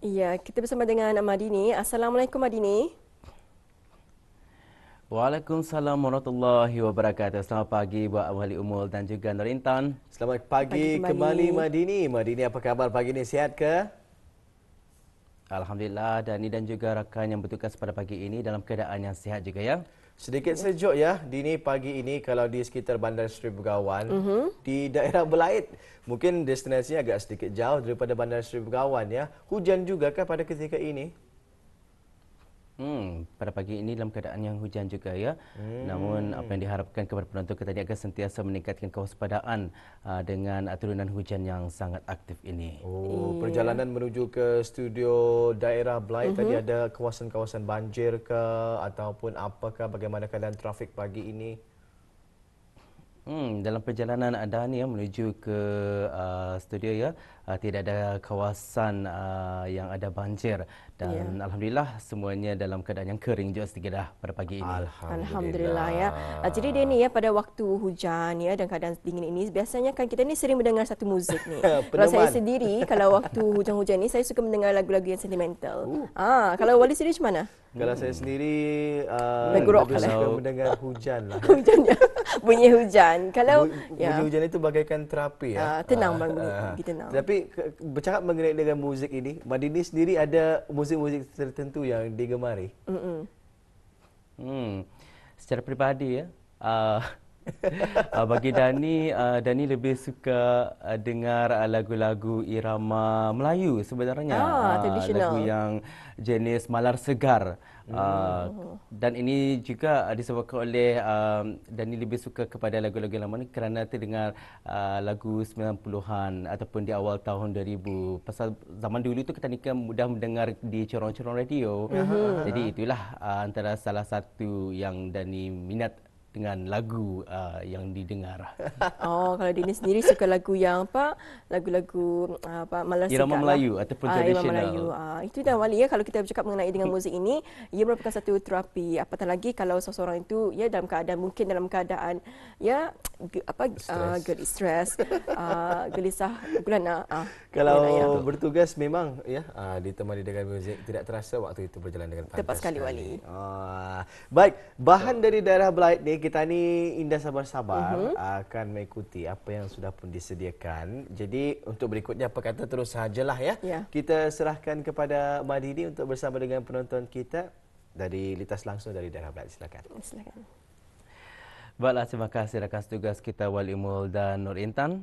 Iya, kita bersama dengan Madini. Assalamualaikum Madini. Waalaikumsalam warahmatullahi wabarakatuh. Selamat pagi buat Wali Umul dan juga Nur Intan. Selamat Pagi pagi kembali kembali. Madini. Madini, apa kabar pagi ini? Sihat ke? Alhamdulillah, Dani dan juga rakan yang bertugas pada pagi ini dalam keadaan yang sihat juga ya. Sedikit sejuk ya Dini pagi ini kalau di sekitar Bandar Seri Begawan, Mhm. di daerah Belait. Mungkin destinasinya agak sedikit jauh daripada Bandar Seri Begawan ya. Hujan juga kah pada ketika ini? Pada pagi ini dalam keadaan yang hujan juga ya. Namun apa yang diharapkan kepada penonton kita ini akan sentiasa meningkatkan kewaspadaan dengan turunan hujan yang sangat aktif ini. Oh, Iya. perjalanan menuju ke studio daerah Belait tadi ada kawasan-kawasan banjir ke ataupun apakah bagaimana keadaan trafik pagi ini? Dalam perjalanan Dani ya menuju ke studio ya, tidak ada kawasan yang ada banjir Iya. dan alhamdulillah semuanya dalam keadaan yang kering juga sedikit dah pada pagi ini. Alhamdulillah ya. Jadi dia Alhamdulillah. ni ya pada waktu hujan ya dan keadaan dingin ini biasanya kan kita ni sering mendengar satu muzik ni. Kalau saya Peneman. sendiri kalau waktu hujan-hujan ni saya suka mendengar lagu-lagu yang sentimental. Uh. Kalau Wali sendiri macam mana? Kalau saya sendiri Lagu rock lebih lah. suka Kalau mendengar hujan lah. Hujan ya. Bunyi hujan. Kalau Bunyi ya hujan itu bagaikan terapi ya. tenang bang bunyi, pergi tenang. Tapi bercakap mengenai dengan muzik ini, Madini sendiri ada muzik-muzik tertentu yang digemari? Mm-mm. hmm, secara peribadi ya, bagi Dani, Dani lebih suka dengar lagu-lagu irama Melayu sebenarnya. Lagu Tradisional. yang jenis malar segar. Dan ini juga disebabkan oleh Dani lebih suka kepada lagu-lagu lama ni kerana terdengar lagu 90-an ataupun di awal tahun 2000. Pasal zaman dulu tu kita ni kan mudah mendengar di corong-corong radio. Jadi itulah antara salah satu yang Dani minat dengan lagu yang didengar. Oh, kalau Dini sendiri suka lagu yang apa? Lagu-lagu apa Malar Irama Segar lah. Melayu ataupun Irama Melayu. tradisional. Itu dah Wali ya kalau kita bercakap mengenai dengan muzik ini, ia merupakan satu terapi. Apatah lagi kalau seseorang itu ya dalam keadaan mungkin dalam keadaan ya Stres. stress, gelisah gulana. Kalau Ya. bertugas memang ya ditemani dengan muzik tidak terasa waktu itu berjalan dengan Tepat pantas sekali Wali. Baik, bahan dari daerah Belait ni kita ni indah sabar-sabar akan mengikuti apa yang sudah pun disediakan. Jadi untuk berikutnya apa kata terus sajalah ya. Ya. Kita serahkan kepada Madini untuk bersama dengan penonton kita dari litas langsung dari daerah Belait. Silakan. Silakan. Baiklah, terima kasih rakan tugas kita Wali Umul dan Nur Intan.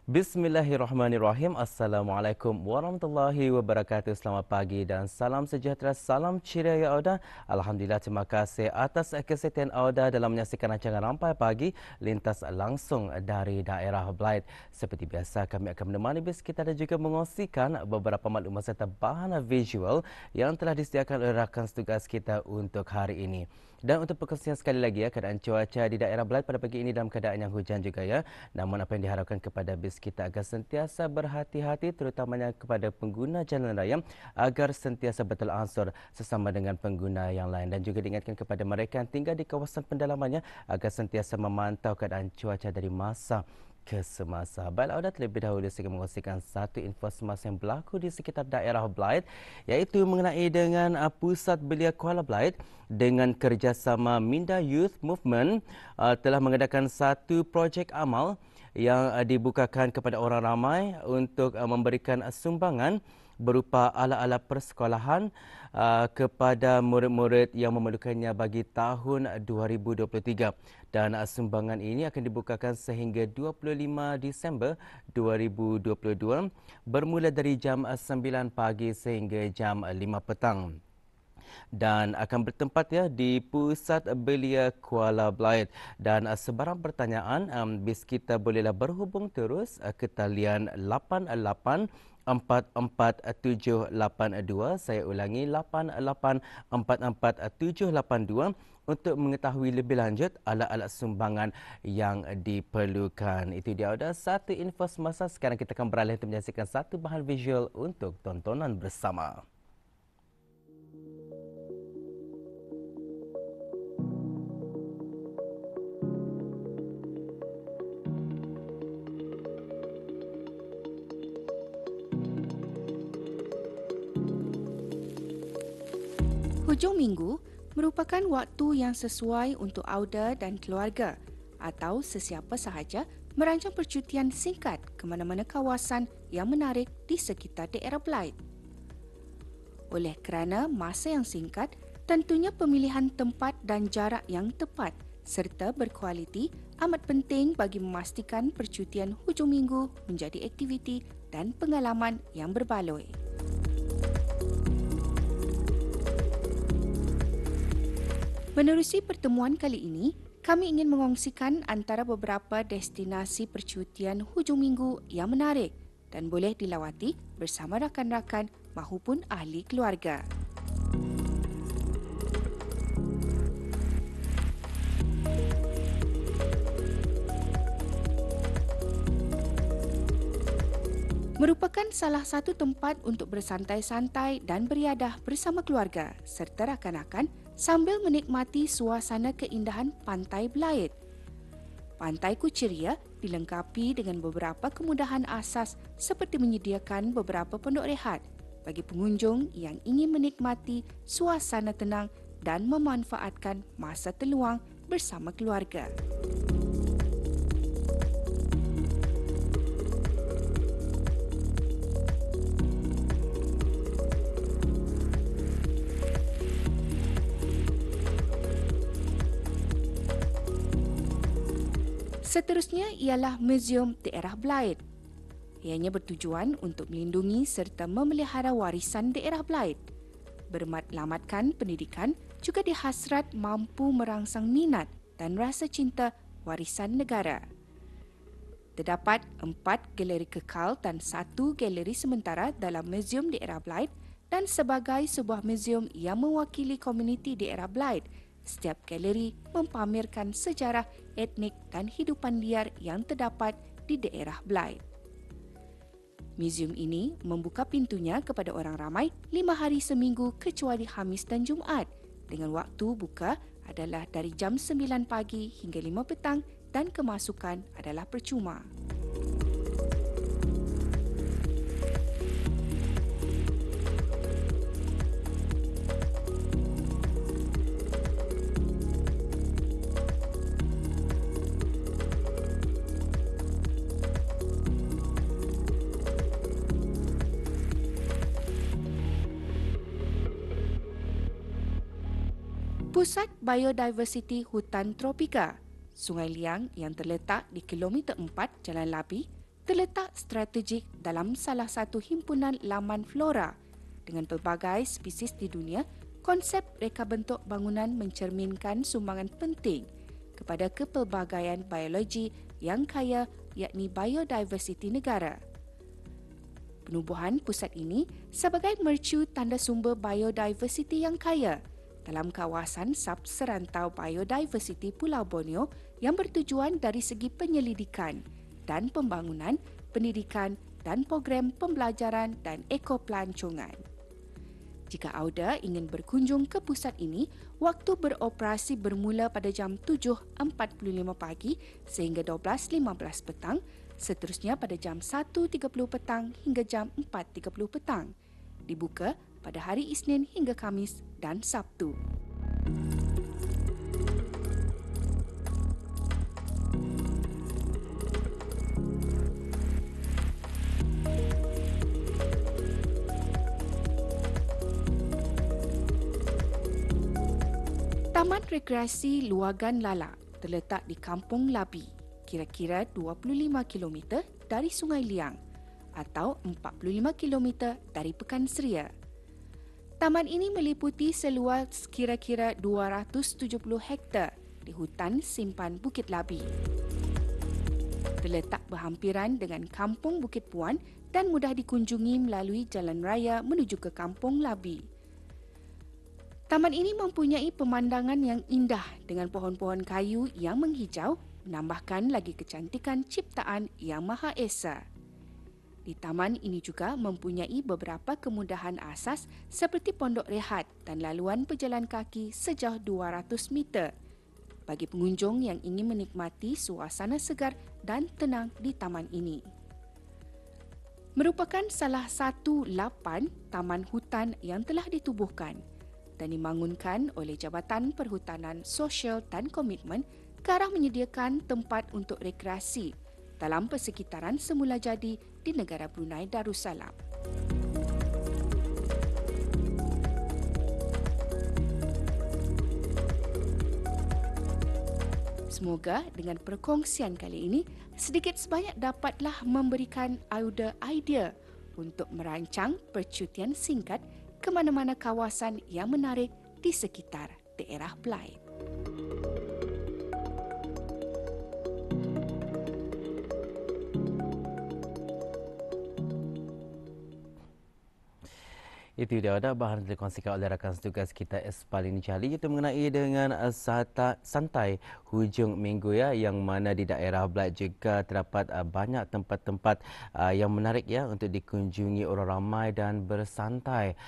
Bismillahirrahmanirrahim. Assalamualaikum warahmatullahi wabarakatuh. Selamat pagi dan salam sejahtera, salam ceria ya Auda. Alhamdulillah, terima kasih atas kesetiaan Auda dalam menyaksikan rancangan Rampai Pagi lintas langsung dari daerah Belait. Seperti biasa, kami akan menemani bis kita dan juga mengongsikan beberapa maklumat serta bahan visual yang telah disediakan oleh rakan tugas kita untuk hari ini. Dan untuk perkongsian sekali lagi ya, keadaan cuaca di daerah Belait pada pagi ini dalam keadaan yang hujan juga ya. Namun apa yang diharapkan kepada bis kita agar sentiasa berhati-hati terutamanya kepada pengguna jalan raya agar sentiasa betul ansur sesama dengan pengguna yang lain dan juga diingatkan kepada mereka yang tinggal di kawasan pendalamannya agar sentiasa memantau keadaan cuaca dari masa ke semasa. Baiklah, Auda, terlebih dahulu saya mengkongsikan satu info semasa yang berlaku di sekitar daerah Belait iaitu mengenai dengan Pusat Belia Kuala Belait dengan kerjasama Minda Youth Movement telah mengadakan satu projek amal yang dibukakan kepada orang ramai untuk memberikan sumbangan berupa alat-alat persekolahan kepada murid-murid yang memerlukannya bagi tahun 2023 dan sumbangan ini akan dibukakan sehingga 25 Disember 2022 bermula dari jam 9 pagi sehingga jam 5 petang dan akan bertempat ya di Pusat Belia Kuala Belait. Dan sebarang pertanyaan bis kita bolehlah berhubung terus ke talian 88 44782. Saya ulangi 88 44782 untuk mengetahui lebih lanjut alat-alat sumbangan yang diperlukan. Itu dia ada satu info semasa. Sekarang kita akan beralih untuk menyaksikan satu bahan visual untuk tontonan bersama. Hujung minggu merupakan waktu yang sesuai untuk Auda dan keluarga atau sesiapa sahaja merancang percutian singkat ke mana-mana kawasan yang menarik di sekitar daerah Blythe. Oleh kerana masa yang singkat, tentunya pemilihan tempat dan jarak yang tepat serta berkualiti amat penting bagi memastikan percutian hujung minggu menjadi aktiviti dan pengalaman yang berbaloi. Menerusi pertemuan kali ini, kami ingin mengongsikan antara beberapa destinasi percutian hujung minggu yang menarik dan boleh dilawati bersama rakan-rakan mahupun ahli keluarga. Merupakan salah satu tempat untuk bersantai-santai dan beriadah bersama keluarga serta rakan-rakan sambil menikmati suasana keindahan Pantai Blythe. Pantai Kuchiria dilengkapi dengan beberapa kemudahan asas seperti menyediakan beberapa pondok rehat bagi pengunjung yang ingin menikmati suasana tenang dan memanfaatkan masa terluang bersama keluarga. Seterusnya ialah Museum Daerah Blythe. Ianya bertujuan untuk melindungi serta memelihara warisan daerah Blythe. Bermatlamatkan pendidikan juga dihasrat mampu merangsang minat dan rasa cinta warisan negara. Terdapat 4 galeri kekal dan 1 galeri sementara dalam Museum Daerah Blythe dan sebagai sebuah museum yang mewakili komuniti daerah Blythe, setiap galeri mempamerkan sejarah etnik dan hidupan liar yang terdapat di daerah Blythe. Museum ini membuka pintunya kepada orang ramai 5 hari seminggu kecuali Khamis dan Jumaat dengan waktu buka adalah dari jam 9 pagi hingga 5 petang dan kemasukan adalah percuma. Pusat Biodiversiti Hutan Tropika, Sungai Liang yang terletak di kilometer 4 Jalan Labi, terletak strategik dalam salah satu himpunan laman flora dengan pelbagai spesies di dunia. Konsep reka bentuk bangunan mencerminkan sumbangan penting kepada kepelbagaian biologi yang kaya yakni biodiversiti negara. Penubuhan pusat ini sebagai mercu tanda sumber biodiversiti yang kaya dalam kawasan subserantau biodiversiti Pulau Borneo yang bertujuan dari segi penyelidikan dan pembangunan, pendidikan dan program pembelajaran dan ekopelancongan. Jika Auda ingin berkunjung ke pusat ini, waktu beroperasi bermula pada jam 7.45 pagi sehingga 12.15 petang, seterusnya pada jam 1.30 petang hingga jam 4.30 petang. Dibuka pada hari Isnin hingga Khamis dan Sabtu. Taman Rekreasi Luagan Lala terletak di Kampung Labi, kira-kira 25 km dari Sungai Liang atau 45 km dari Pekan Seria. Taman ini meliputi seluas kira-kira 270 hektar di hutan simpan Bukit Labi. Terletak berhampiran dengan Kampung Bukit Puan dan mudah dikunjungi melalui jalan raya menuju ke Kampung Labi. Taman ini mempunyai pemandangan yang indah dengan pohon-pohon kayu yang menghijau, menambahkan lagi kecantikan ciptaan Yang Maha Esa. Di taman ini juga mempunyai beberapa kemudahan asas seperti pondok rehat dan laluan pejalan kaki sejauh 200 meter bagi pengunjung yang ingin menikmati suasana segar dan tenang di taman ini. Merupakan salah satu 8 taman hutan yang telah ditubuhkan. dan dibangunkan oleh Jabatan Perhutanan Sosial dan Komitmen ke arah menyediakan tempat untuk rekreasi dalam persekitaran semula jadi di negara Brunei Darussalam. Semoga dengan perkongsian kali ini sedikit sebanyak dapatlah memberikan idea untuk merancang percutian singkat ke mana-mana kawasan yang menarik di sekitar daerah Blyth. Itu dia ada bahan yang dikongsikan oleh rakan tugas kita Espalini Charlie, itu mengenai dengan santai hujung minggu ya, yang mana di daerah Blyth juga terdapat banyak tempat-tempat yang menarik ya untuk dikunjungi orang ramai dan bersantai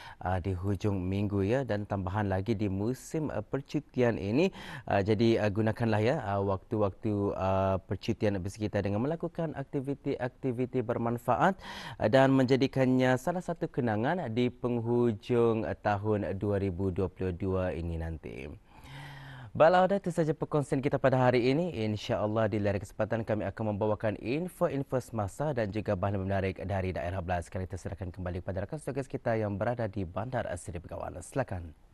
di hujung minggu ya, dan tambahan lagi di musim percutian ini. Jadi gunakanlah ya waktu-waktu percutian bersekitar dengan melakukan aktiviti-aktiviti bermanfaat dan menjadikannya salah satu kenangan di penghujung tahun 2022 ini nanti. Baiklah, itu saja perkongsian kita pada hari ini. InsyaAllah di lain kesempatan kami akan membawakan info-info semasa dan juga bahan menarik dari daerah Blyth. Sekarang kita serahkan kembali kepada rakan tugas kita yang berada di Bandar Seri Begawan. Silakan.